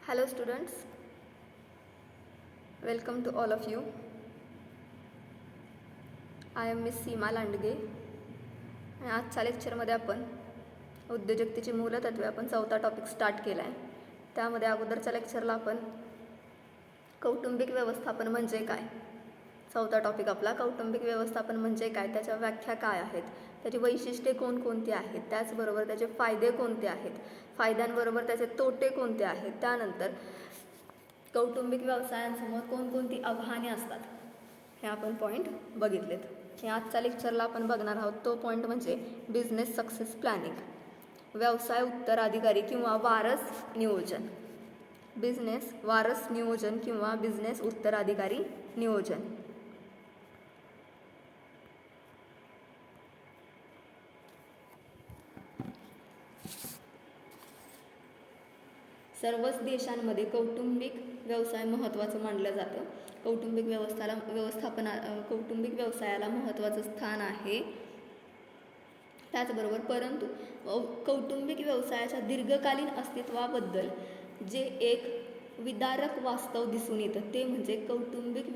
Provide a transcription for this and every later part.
Hello students, welcome to all of you. I am Miss सीमा लांडगे आणि आजच्या लेक्चरमध्ये आपण उद्योजकतेची मूलतत्वे आपण चौथा टॉपिक स्टार्ट केला आहे. त्यामध्ये अगोदरच्या लेक्चरला आपण कौटुंबिक व्यवस्थापन म्हणजे काय, चौथा टॉपिक आपला कौटुंबिक व्यवस्थापन म्हणजे काय, त्याच्या व्याख्या काय आहेत, त्याची वैशिष्ट्ये कोणकोणती आहेत, त्याचबरोबर त्याचे फायदे कोणते आहेत, फायद्यांबरोबर त्याचे तोटे कोणते आहेत, त्यानंतर कौटुंबिक व्यवसायांसमोर कोणकोणती आव्हाने असतात हे आपण पॉईंट बघितलेत. हे आजच्या लेक्चरला आपण बघणार आहोत. तो पॉईंट म्हणजे बिझनेस सक्सेस प्लॅनिंग, व्यवसाय उत्तराधिकारी किंवा वारस नियोजन. बिझनेस वारस नियोजन किंवा बिझनेस उत्तराधिकारी नियोजन. सर्वच देशांमध्ये कौटुंबिक व्यवसाय महत्त्वाचं मानलं जातं. कौटुंबिक व्यवसायाला महत्त्वाचं स्थान आहे. त्याचबरोबर परंतु कौटुंबिक व्यवसायाच्या दीर्घकालीन अस्तित्वाबद्दल जे एक विदारक वास्तव दिसून येतं ते म्हणजे कौटुंबिक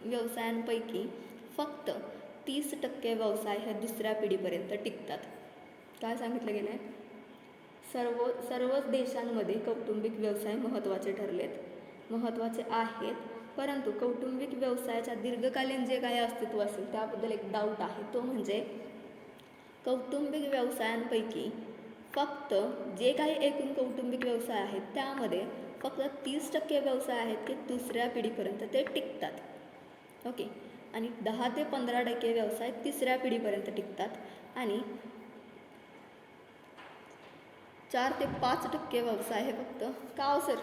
व्यवसायांपैकी फक्त 30% व्यवसाय हे दुसऱ्या पिढीपर्यंत टिकतात. काय सांगितलं गेलं आहे? सर्वच देशांमध्ये कौटुंबिक व्यवसाय महत्त्वाचे आहेत, परंतु कौटुंबिक व्यवसायाच्या दीर्घकालीन जे काही अस्तित्व असेल त्याबद्दल एक डाऊट आहे. तो म्हणजे कौटुंबिक व्यवसायांपैकी फक्त जे काही एकूण कौटुंबिक व्यवसाय आहेत त्यामध्ये फक्त 30% व्यवसाय आहेत की दुसऱ्या पिढीपर्यंत ते टिकतात. ओके, आणि 10 ते 15% व्यवसाय तिसऱ्या पिढीपर्यंत टिकतात आणि 4 ते 5% व्यवसाय हे फक्त का हो सर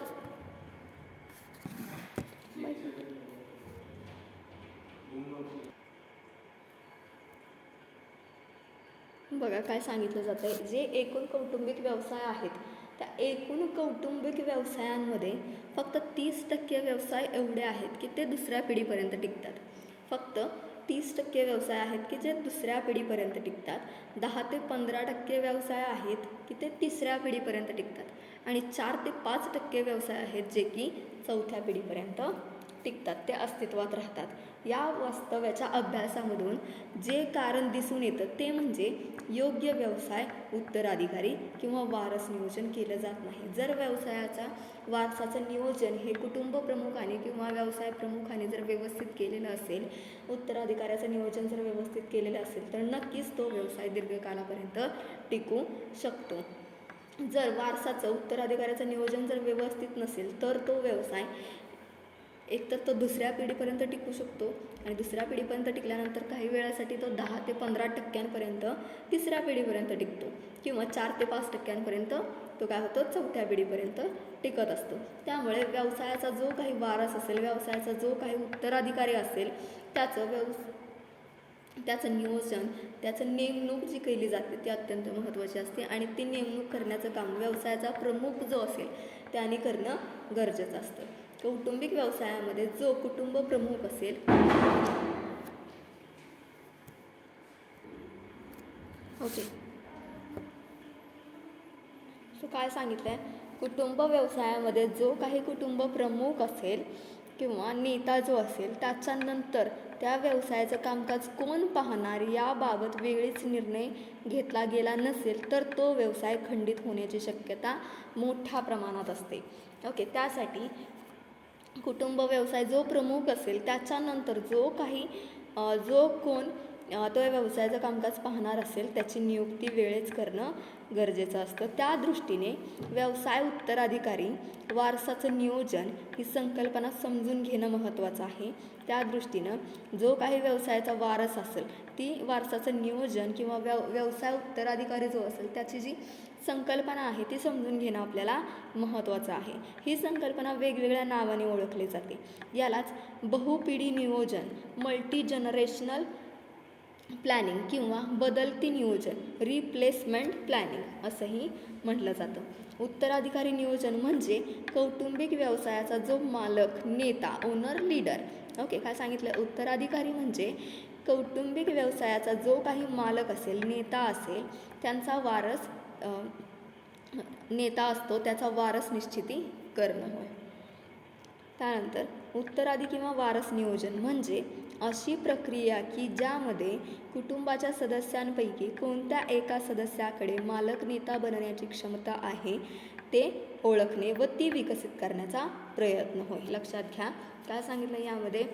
बघा काय सांगितलं जातं आहे. जे एकूण कौटुंबिक व्यवसाय आहेत त्या एकूण कौटुंबिक व्यवसायांमध्ये फक्त 30% व्यवसाय एवढे आहेत की ते दुसऱ्या पिढीपर्यंत टिकतात. फक्त 30% व्यवसाय आहेत की जे दुसऱ्या पिढीपर्यंत टिकतात. 10 ते 15% व्यवसाय आहेत की ते तिसऱ्या पिढीपर्यंत टिकतात आणि 4 ते 5% व्यवसाय आहेत जे की चौथ्या पिढीपर्यंत टिकतात, ते अस्तित्वात राहतात. या वास्तव्याच्या अभ्यासामधून जे कारण दिसून येतं ते म्हणजे योग्य व्यवसाय उत्तराधिकारी किंवा वारस नियोजन केलं जात नाही. जर वारसाचं नियोजन हे कुटुंब प्रमुखाने किंवा व्यवसाय प्रमुखाने जर व्यवस्थित केलेलं असेल, उत्तराधिकाऱ्याचं नियोजन जर व्यवस्थित केलेलं असेल तर नक्कीच तो व्यवसाय दीर्घकालापर्यंत टिकू शकतो. जर वारसाचं उत्तराधिकाऱ्याचं नियोजन जर व्यवस्थित नसेल तर तो व्यवसाय एकतर तो दुसऱ्या पिढीपर्यंत टिकू शकतो आणि दुसऱ्या पिढीपर्यंत टिकल्यानंतर काही वेळासाठी तो 10 ते 15% तिसऱ्या पिढीपर्यंत टिकतो किंवा 4 ते 5% तो काय होतो चौथ्या पिढीपर्यंत टिकत असतो. त्यामुळे व्यवसायाचा जो काही वारस असेल, व्यवसायाचा जो काही उत्तराधिकारी असेल त्याचं नियोजन, त्याचं नेमणूक जी केली जाते ती अत्यंत महत्त्वाची असते आणि ती नेमणूक करण्याचं काम व्यवसायाचा प्रमुख जो असेल त्याने करणं गरजेचं असतं. कौटुंबिक व्यवसायामध्ये जो कुटुंब प्रमुख असेल ओके, सो काय सांगितलं आहे, कुटुंब व्यवसायामध्ये जो काही कुटुंब प्रमुख असेल किंवा नेता जो असेल त्याच्यानंतर त्या व्यवसायाचं कामकाज कोण पाहणार याबाबत वेळीच निर्णय घेतला गेला नसेल तर तो व्यवसाय खंडित होण्याची शक्यता मोठ्या प्रमाणात असते. ओके, त्यासाठी कुटुंब व्यवसाय जो प्रमुख असेल त्याच्यानंतर जो कोण तो व्यवसायाचं कामकाज पाहणार असेल त्याची नियुक्ती वेळेच करणं गरजेचं असतं. त्या दृष्टीने व्यवसाय उत्तराधिकारी वारसाचं नियोजन ही संकल्पना समजून घेणं महत्त्वाचं आहे. त्या दृष्टीनं जो काही व्यवसायाचा वारस असेल ती वारसाचं नियोजन किंवा व्यवसाय उत्तराधिकारी जो असेल त्याची जी संकल्पना आहे ती समजून घेणं आपल्याला महत्त्वाचं आहे. ही संकल्पना वेगवेगळ्या नावाने ओळखली जाते. यालाच बहुपिढी नियोजन, मल्टी जनरेशनल प्लॅनिंग किंवा बदलती नियोजन, रिप्लेसमेंट प्लॅनिंग असंही म्हटलं जातं. उत्तराधिकारी नियोजन म्हणजे कौटुंबिक व्यवसायाचा जो मालक, नेता, ओनर, लीडर. ओके, काय सांगितलं, उत्तराधिकारी म्हणजे कौटुंबिक व्यवसायाचा जो काही मालक असेल, नेता असेल, त्यांचा वारस नेता असतो, त्याचा वारस निश्चिती करणं होय. त्यानंतर उत्तराधी किंवा वारस नियोजन म्हणजे अशी प्रक्रिया की ज्यामध्ये कुटुंबाच्या सदस्यांपैकी कोणत्या एका सदस्याकडे मालक नेता बनण्याची क्षमता आहे ते ओळखणे व ती विकसित करण्याचा प्रयत्न होय. लक्षात घ्या काय सांगितलं यामध्ये.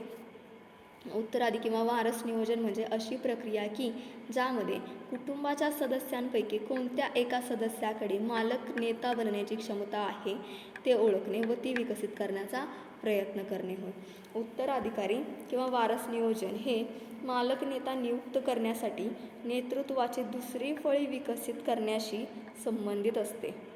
उत्तराधी किंवा वारस नियोजन म्हणजे अशी प्रक्रिया की ज्यामध्ये कुटुंबाच्या सदस्यांपैकी कोणत्या एका सदस्याकडे मालक नेता बनण्याची क्षमता आहे ते ओळखणे व ती विकसित करण्याचा प्रयत्न करणे होय. उत्तराधिकारी किंवा वारस नियोजन हे मालक नेता नियुक्त करण्यासाठी नेतृत्वाची दुसरी फळी विकसित करण्याशी संबंधित असते.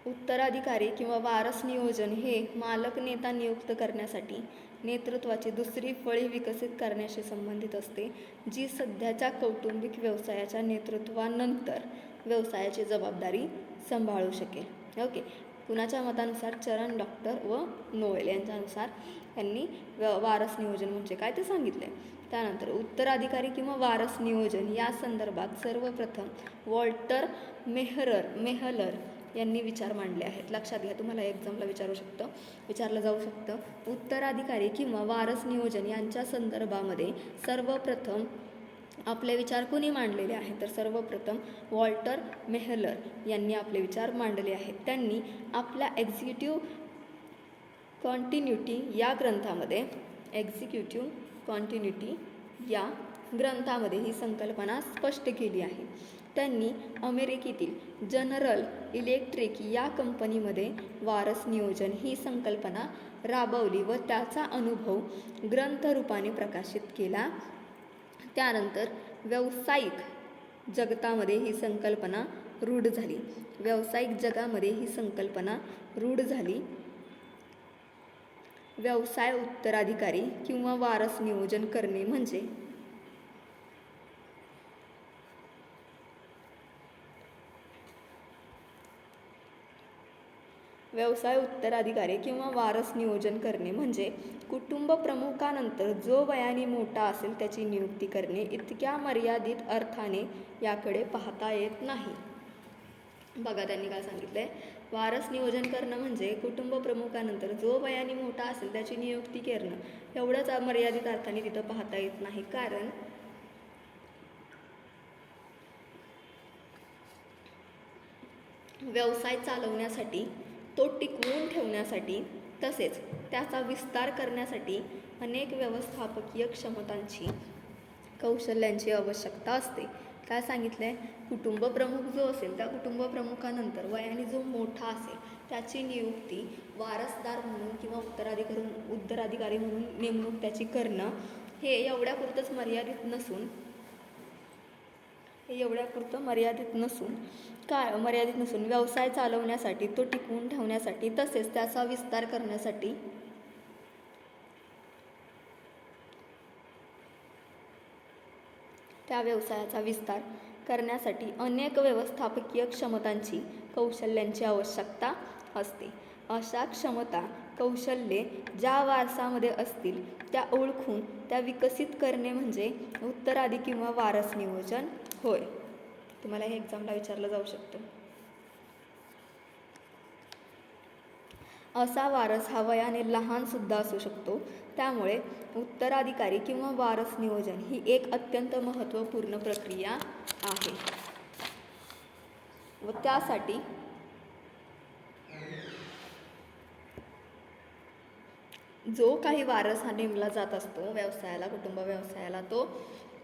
उत्तराधिकारी किंवा वारस नियोजन हे मालक नेता नियुक्त करण्यासाठी नेतृत्वाची दुसरी फळी विकसित करण्याशी संबंधित असते जी सध्याच्या कौटुंबिक व्यवसायाच्या नेतृत्वानंतर व्यवसायाची जबाबदारी सांभाळू शकेल. ओके. कुणाच्या मतानुसार चरण डॉक्टर व नोएल यांच्यानुसार यांनी वारस नियोजन म्हणजे काय ते सांगितले. त्यानंतर उत्तराधिकारी किंवा वारस नियोजन या संदर्भात सर्वप्रथम वॉल्टर मेहलर यांनी विचार मांडले आहेत. लक्षात घ्या तुम्हाला एक्झामला विचारलं जाऊ शकतं. उत्तराधिकारी किंवा वारस नियोजन यांच्या संदर्भामध्ये सर्वप्रथम आपले विचार कोणी मांडलेले आहेत तर सर्वप्रथम वॉल्टर मेहलर यांनी आपले विचार मांडले आहेत. त्यांनी आपल्या एक्झिक्युटिव्ह कॉन्टिन्युटी या ग्रंथामध्ये ही संकल्पना स्पष्ट केली आहे. त्यांनी अमेरिकेतील जनरल इलेक्ट्रिक या कंपनीमध्ये वारस नियोजन ही संकल्पना राबवली व त्याचा अनुभव ग्रंथरूपाने प्रकाशित केला. त्यानंतर व्यावसायिक जगतामध्ये ही संकल्पना रूढ झाली. व्यवसाय उत्तराधिकारी किंवा वारस नियोजन करणे म्हणजे कुटुंब प्रमुखानंतर जो वयाने मोठा असेल त्याची नियुक्ती करणे. इतक्या मर्यादित अर्थाने याकडे पाहता येत नाही. बघा त्यांनी काय सांगितलंय. वारस नियोजन करणं म्हणजे कुटुंब प्रमुखानंतर जो वयाने मोठा असेल त्याची नियुक्ती करणं एवढंच मर्यादित अर्थाने तिथं पाहता येत नाही. कारण व्यवसाय चालवण्यासाठी तो टिकवून ठेवण्यासाठी तसेच त्याचा विस्तार करण्यासाठी अनेक व्यवस्थापकीय क्षमतांची कौशल्यांची आवश्यकता असते. काय सांगितलं आहे. कुटुंब प्रमुख जो असेल त्या कुटुंब प्रमुखानंतर वयाने जो मोठा असेल त्याची नियुक्ती वारसदार म्हणून किंवा उत्तराधिकारी म्हणून नेमणूक त्याची करणं हे एवढ्यापुरतं मर्यादित नसून व्यवसाय चालवण्यासाठी तो टिकवून ठेवण्यासाठी तसेच त्याचा विस्तार करण्यासाठी त्या व्यवसायाचा विस्तार करण्यासाठी अनेक व्यवस्थापकीय क्षमतांची कौशल्यांची आवश्यकता असते. अशा क्षमता कौशल्ये ज्या वारसामध्ये असतील त्या ओळखून त्या विकसित करणे म्हणजे उत्तराधी किंवा वारस नियोजन होय. तुम्हाला हे एक्झामला विचारलं जाऊ शकतं. असा वारस हा वयाने लहान सुद्धा असू शकतो. त्यामुळे उत्तराधिकारी किंवा वारस नियोजन ही एक अत्यंत महत्त्वपूर्ण प्रक्रिया आहे व त्यासाठी जो काही वारस हा नेमला जात असतो कुटुंब व्यवसायाला तो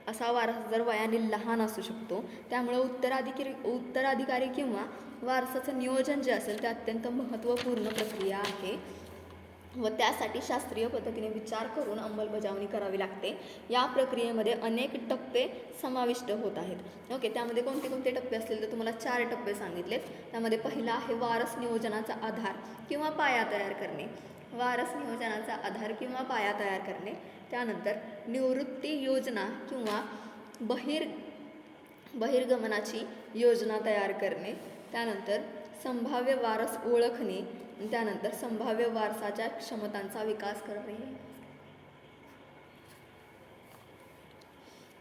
असा वारस जर वयाने लहान असू शकतो. त्यामुळे उत्तराधिकारी किंवा वारसाचं नियोजन जे असेल ते अत्यंत महत्त्वपूर्ण प्रक्रिया आहे व त्यासाठी शास्त्रीय पद्धतीने विचार करून अंमलबजावणी करावी लागते. या प्रक्रियेमध्ये अनेक टप्पे समाविष्ट होत आहेत. ओके. त्यामध्ये कोणते कोणते टप्पे असतील तर तुम्हाला 4 टप्पे सांगितलेत. त्यामध्ये पहिला आहे वारस नियोजनाचा आधार किंवा पाया तयार करणे. त्यानंतर निवृत्ती योजना किंवा बहिर्गमनाची योजना तयार करणे, त्यानंतर संभाव्य वारस ओळखणे, त्यानंतर संभाव्य वारसाच्या क्षमतांचा विकास करणे.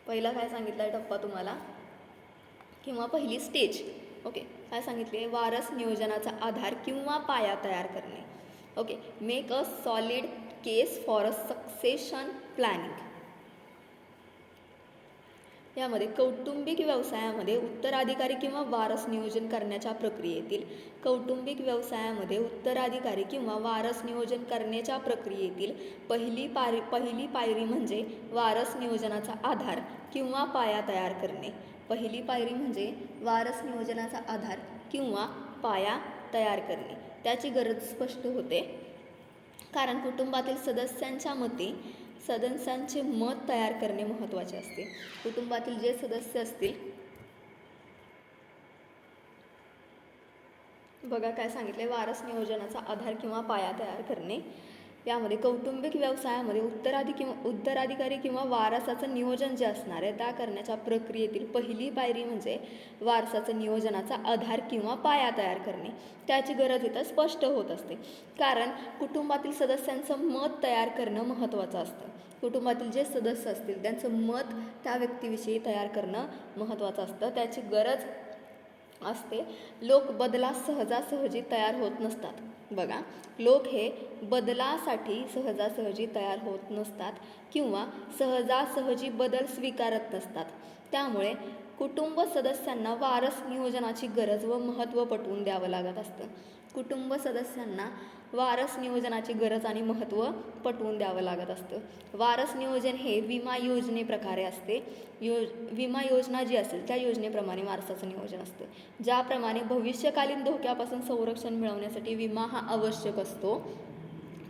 पहिला काय सांगितलं आहे टप्पा तुम्हाला, किंवा पहिली स्टेज. ओके, काय सांगितले, वारस नियोजनाचा आधार किंवा पाया तयार करणे. Okay, make a solid case for a succession planning. यामध्ये कौटुंबिक व्यवसायामध्ये उत्तराधिकारी किंवा वारस नियोजन करण्याच्या प्रक्रियेतील उत्तराधिकारी किंवा वारस नियोजन करण्याच्या प्रक्रियेतील पहिली पायरी म्हणजे वारस नियोजनाचा आधार किंवा पाया तयार करणे. पहिली पायरी म्हणजे वारस नियोजनाचा आधार किंवा पाया तयार करणे. त्याची गरज स्पष्ट होते, कारण कुटुंबातील सदस्यांचे मत तयार करणे महत्त्वाचे असते. कुटुंबातील जे सदस्य असतील, बघा काय सांगितले, वारस नियोजनाचा आधार किंवा पाया तयार करणे. यामध्ये कौटुंबिक व्यवसायामध्ये उत्तराधिकारी किंवा वारसाचं नियोजन जे असणार आहे त्या करण्याच्या प्रक्रियेतील पहिली पायरी म्हणजे वारसाचं नियोजनाचा आधार किंवा पाया तयार करणे. त्याची गरज इथं स्पष्ट होत असते, कारण कुटुंबातील सदस्यांचं मत तयार करणं महत्त्वाचं असतं. कुटुंबातील जे सदस्य असतील त्यांचं मत त्या व्यक्तीविषयी तयार करणं महत्त्वाचं असतं. त्याची गरज असते. लोक बदलास सहजासहजी तयार होत नसतात. बघा, लोक हे बदलासाठी सहजासहजी तयार होत नसतात किंवा सहजासहजी बदल स्वीकारत नसतात. त्यामुळे कुटुंब सदस्यांना वारस नियोजनाची गरज व महत्त्व पटवून द्यावं लागत असतं. कुटुंब सदस्यांना वारस नियोजनाची गरज आणि महत्त्व पटवून द्यावं लागत असतं. वारस नियोजन हे विमा योजनेप्रकारे असते. विमा योजना जी असेल त्या योजनेप्रमाणे वारसाचं नियोजन असतं. ज्याप्रमाणे भविष्यकालीन धोक्यापासून संरक्षण मिळवण्यासाठी विमा हा आवश्यक असतो,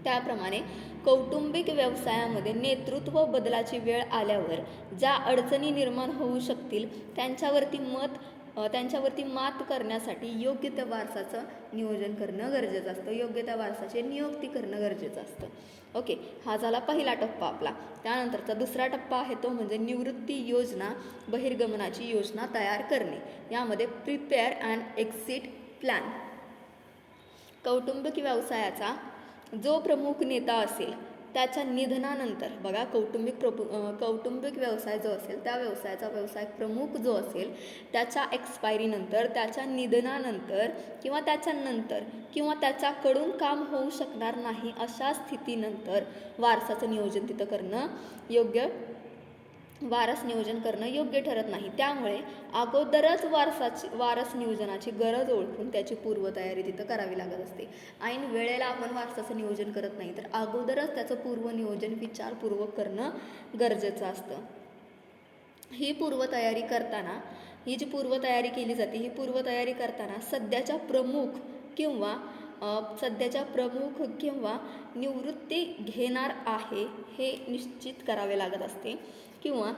त्याप्रमाणे कौटुंबिक व्यवसायामध्ये नेतृत्व बदलाची वेळ आल्यावर ज्या अडचणी निर्माण होऊ शकतील त्यांच्यावरती मात करण्यासाठी योग्य त्या वारसाचं नियोजन करणं गरजेचं असतं. योग्य त्या वारसाची नियुक्ती करणं गरजेचं असतं. ओके, हा झाला पहिला टप्पा आपला. त्यानंतरचा दुसरा टप्पा आहे तो म्हणजे निवृत्ती योजना, बहिर्गमनाची योजना तयार करणे. यामध्ये प्रिपेअर अँड एक्झिट प्लॅन. कौटुंबिक व्यवसायाचा जो प्रमुख नेता असेल त्याच्या निधनानंतर, बघा, कौटुंबिक व्यवसाय जो असेल त्या व्यवसायाचा व्यवसाय प्रमुख जो असेल त्याच्या एक्सपायरीनंतर, त्याच्या निधनानंतर किंवा त्याच्यानंतर किंवा त्याच्याकडून काम होऊ शकणार नाही अशा स्थितीनंतर वारसाचं नियोजन तिथं करणं योग्य ठरत नाही. त्यामुळे अगोदरच वारस नियोजनाची गरज ओळखून त्याची पूर्वतयारी तिथं करावी लागत असते. ऐन वेळेला आपण वारसाचं नियोजन करत नाही, तर अगोदरच त्याचं पूर्वनियोजन विचारपूर्वक करणं गरजेचं असतं. ही जी पूर्वतयारी केली जाते, ही पूर्वतयारी करताना सध्याच्या प्रमुख किंवा निवृत्ती घेणार आहे हे निश्चित करावे लागत असते, किंवा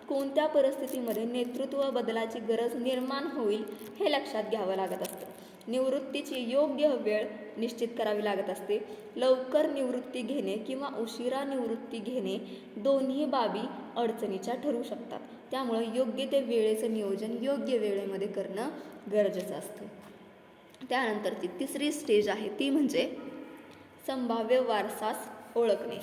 कोणत्या परिस्थितीमध्ये नेतृत्व बदलाची गरज निर्माण होईल हे लक्षात घ्यावं लागत असतं. निवृत्तीची योग्य वेळ निश्चित करावी लागत असते. लवकर निवृत्ती घेणे किंवा उशिरा निवृत्ती घेणे दोन्ही बाबी अडचणीच्या ठरू शकतात. त्यामुळे योग्य ते वेळेचं नियोजन योग्य वेळेमध्ये करणं गरजेचं असतं. त्यानंतरची तिसरी स्टेज आहे ती म्हणजे संभाव्य वारसास ओळखणे.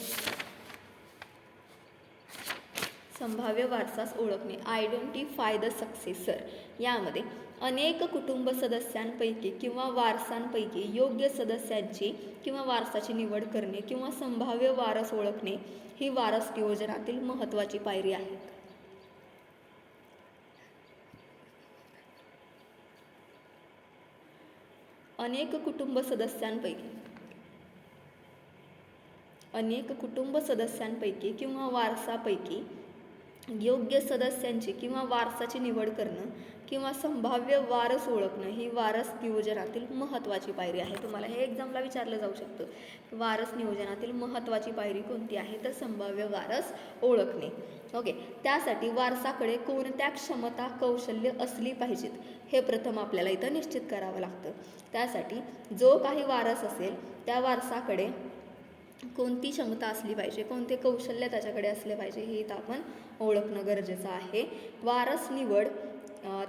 Identify the successor. यामध्ये अनेक कुटुंब सदस्यांपैकी किंवा वारसांपैकी योग्य सदस्यांची किंवा वारसाची निवड करणे किंवा संभाव्य वारस ओळखणे ही वारस नियोजनातील महत्त्वाची पायरी आहे. अनेक कुटुंब सदस्यांपैकी किंवा वारसापैकी योग्य सदस्यांची किंवा वारसाची निवड करणं किंवा संभाव्य वारस ओळखणं ही वारस नियोजनातील महत्त्वाची पायरी आहे. तुम्हाला हे एक्झामला विचारलं जाऊ शकतं, वारस नियोजनातील महत्त्वाची पायरी कोणती आहे, तर संभाव्य वारस ओळखणे. ओके, त्यासाठी वारसाकडे कोणत्या क्षमता कौशल्य असली पाहिजेत हे प्रथम आपल्याला इथं निश्चित करावं लागतं. त्यासाठी जो काही वारस असेल त्या वारसाकडे कोणती क्षमता असली पाहिजे, कोणते कौशल्य त्याच्याकडे असले पाहिजे हे इथं आपण ओळखणं गरजेचं आहे. वारस निवड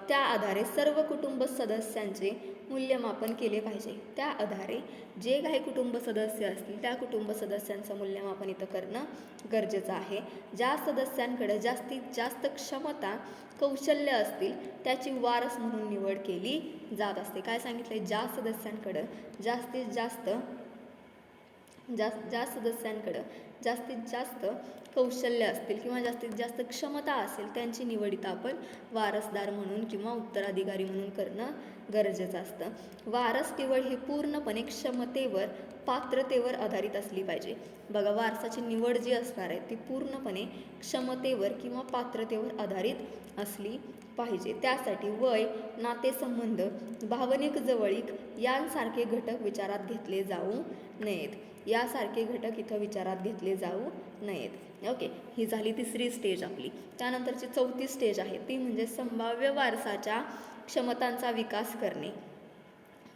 त्या आधारे सर्व कुटुंब सदस्यांचे मूल्यमापन केले पाहिजे. त्या आधारे जे काही कुटुंब सदस्य असतील त्या कुटुंब सदस्यांचं मूल्यमापन इथं करणं गरजेचं आहे. ज्या सदस्यांकडे जास्तीत जास्त क्षमता कौशल्य असतील त्याची वारस म्हणून निवड केली जात असते. काय सांगितलं? ज्या सदस्यांकडं ज्या सदस्यांकडं जास्तीत जास्त कौशल्य असतील किंवा जास्तीत जास्त क्षमता असेल त्यांची निवड इथं आपण वारसदार म्हणून किंवा उत्तराधिकारी म्हणून करणं गरजेचं असतं. वारस निवड ही पूर्णपणे क्षमतेवर, पात्रतेवर आधारित असली पाहिजे. बघा, वारसाची निवड जी असणार आहे ती पूर्णपणे क्षमतेवर किंवा पात्रतेवर आधारित असली पाहिजे. त्यासाठी वय, नातेसंबंध, भावनिक जवळीक यांसारखे घटक विचारात घेतले जाऊ नयेत. यासारखे घटक इथं विचारात घेतले जाऊ नयेत. ओके, ही झाली तिसरी स्टेज आपली. त्यानंतरची चौथी स्टेज आहे ती म्हणजे संभाव्य वारसाच्या क्षमतांचा विकास करणे.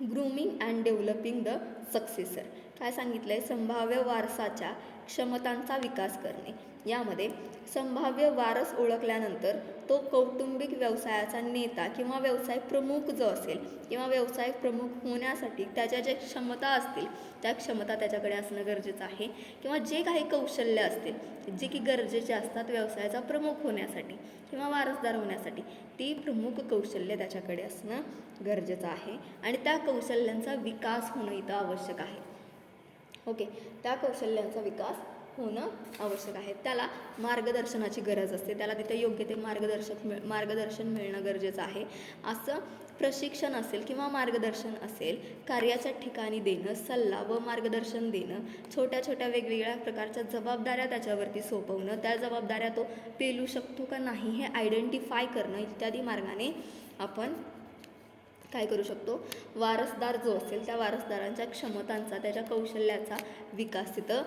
Grooming and developing the successor. काय सांगितलं आहे? संभाव्य वारसाच्या क्षमतांचा विकास करणे. यामध्ये संभाव्य वारस ओळखल्यानंतर तो कौटुंबिक व्यवसायाचा नेता किंवा व्यवसाय प्रमुख जो असेल किंवा व्यवसाय प्रमुख होण्यासाठी त्याच्या ज्या क्षमता असतील त्या क्षमता त्याच्याकडे असणं गरजेचं आहे किंवा जे काही कौशल्य असतील जे की गरजेचे असतात व्यवसायाचा प्रमुख होण्यासाठी किंवा वारसदार होण्यासाठी, ती प्रमुख कौशल्य त्याच्याकडे असणं गरजेचं आहे आणि त्या कौशल्यांचा विकास होणं इथं आवश्यक आहे. ओके, त्या कौशल्यांचा विकास होणं आवश्यक आहे. त्याला मार्गदर्शनाची गरज असते. त्याला तिथे योग्य ते मार्गदर्शन मिळणं गरजेचं आहे. असं प्रशिक्षण असेल किंवा मार्गदर्शन असेल, कार्याच्या ठिकाणी देणं, सल्ला व मार्गदर्शन देणं, छोट्या छोट्या वेगवेगळ्या प्रकारच्या जबाबदाऱ्या त्याच्यावरती सोपवणं, त्या जबाबदाऱ्या तो पेलू शकतो का नाही हे आयडेंटिफाय करणं इत्यादी मार्गाने आपण काय करू शकतो? वारसदार जो असेल त्या वारसदारांच्या क्षमतांचा, त्याच्या कौशल्याचा विकास तिथं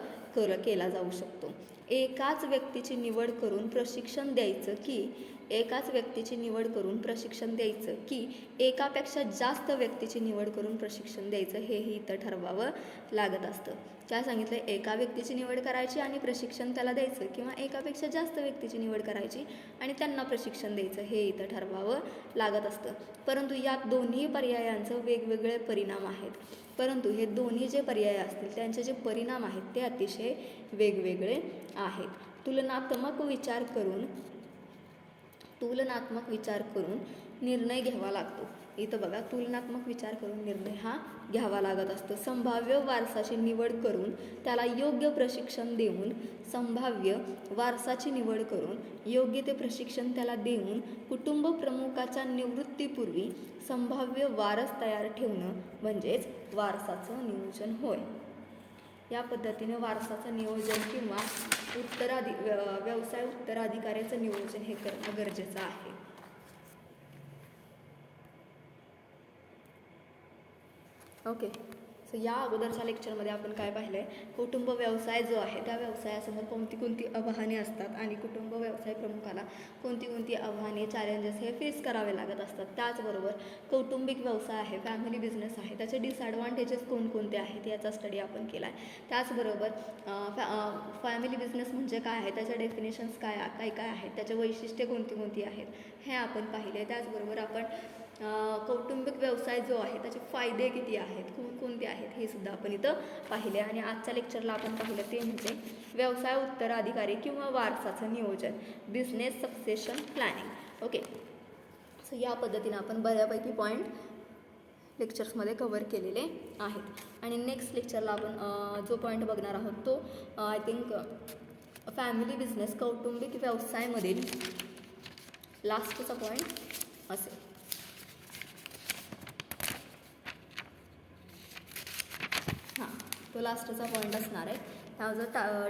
केला जाऊ शकतो. एकाच व्यक्तीची निवड करून प्रशिक्षण द्यायचं की एकापेक्षा जास्त व्यक्तीची निवड करून प्रशिक्षण द्यायचं हेही इथं ठरवावं लागत असतं. काय सांगितलं? एका व्यक्तीची निवड करायची आणि प्रशिक्षण त्याला द्यायचं किंवा एकापेक्षा जास्त व्यक्तीची निवड करायची आणि त्यांना प्रशिक्षण द्यायचं हे इथं ठरवावं लागत असतं. परंतु यात दोन्ही पर्यायांचं वेगवेगळे परिणाम आहेत. परंतु हे दोन्ही जे पर्याय असतील त्यांचे जे परिणाम आहेत ते अतिशय वेगवेगळे आहेत. तुलनात्मक विचार करून निर्णय घ्यावा लागतो. इथं बघा, तुलनात्मक विचार करून निर्णय हा घ्यावा लागत असतो. संभाव्य वारसाची निवड करून त्याला योग्य प्रशिक्षण देऊन योग्य ते प्रशिक्षण त्याला देऊन कुटुंब प्रमुखाच्या निवृत्तीपूर्वी संभाव्य वारस तयार ठेवणं म्हणजेच वारसाचं नियोजन होय. या पद्धतीने वारसाचं नियोजन किंवा व्यवसाय उत्तराधिकाऱ्याचं नियोजन हे करणं गरजेचं आहे. ओके, सो या अगोदरच्या लेक्चरमध्ये आपण काय पाहिलं आहे? कुटुंब व्यवसाय जो आहे त्या व्यवसायासमोर कोणती आव्हाने असतात आणि कुटुंब व्यवसाय प्रमुखाला कोणती आव्हाने, चॅलेंजेस हे फेस करावे लागत असतात. त्याचबरोबर कौटुंबिक व्यवसाय आहे, फॅमिली बिझनेस आहे, त्याचे डिसॲडव्हान्टेजेस कोणकोणते आहेत याचा स्टडी आपण केला आहे. त्याचबरोबर फॅमिली बिझनेस म्हणजे काय आहे, त्याच्या डेफिनेशन्स काय आहेत, त्याचे वैशिष्ट्ये कोणती आहेत हे आपण पाहिले. त्याचबरोबर आपण कौटुंबिक व्यवसाय जो आहे त्याचे फायदे किती आहेत, कोणते आहेत हे सुद्धा आपण इथं पाहिले. आणि आजच्या लेक्चरला आपण पाहिलं ते म्हणजे व्यवसाय उत्तराधिकारी किंवा वारसाचं नियोजन, business succession planning. Okay, so या पद्धतीने आपण बऱ्यापैकी पॉईंट लेक्चर्समध्ये कव्हर केलेले आहेत. आणि नेक्स्ट लेक्चरला आपण जो पॉईंट बघणार आहोत तो आय थिंक फॅमिली बिझनेस, कौटुंबिक व्यवसायामधील लास्टचा पॉईंट असेल. तो लास्टचा पॉईंट असणार आहे. हा जो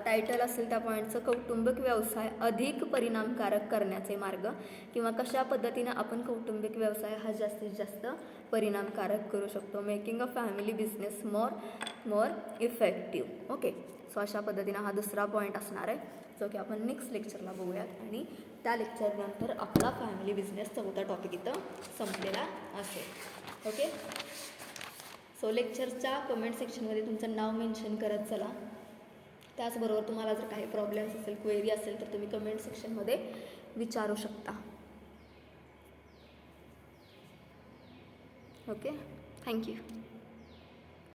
टायटल असेल त्या पॉईंटचं कौटुंबिक व्यवसाय अधिक परिणामकारक करण्याचे मार्ग किंवा कशा पद्धतीनं आपण कौटुंबिक व्यवसाय हा जास्तीत जास्त परिणामकारक करू शकतो. Making a family business more effective. Okay, so अशा पद्धतीनं हा दुसरा पॉईंट असणार आहे जो की आपण नेक्स्ट लेक्चरला बघूयात आणि त्या लेक्चरनंतर आपला फॅमिली बिझनेस चौथा टॉपिक इथं संपलेला असेल. ओके, सो लेक्चरच्या कमेंट सेक्शनमध्ये तुमचं नाव मेन्शन करत चला. त्याचबरोबर तुम्हाला जर काही प्रॉब्लेम्स असेल, क्वेरी असेल तर तुम्ही कमेंट सेक्शनमध्ये विचारू शकता. Okay, thank you.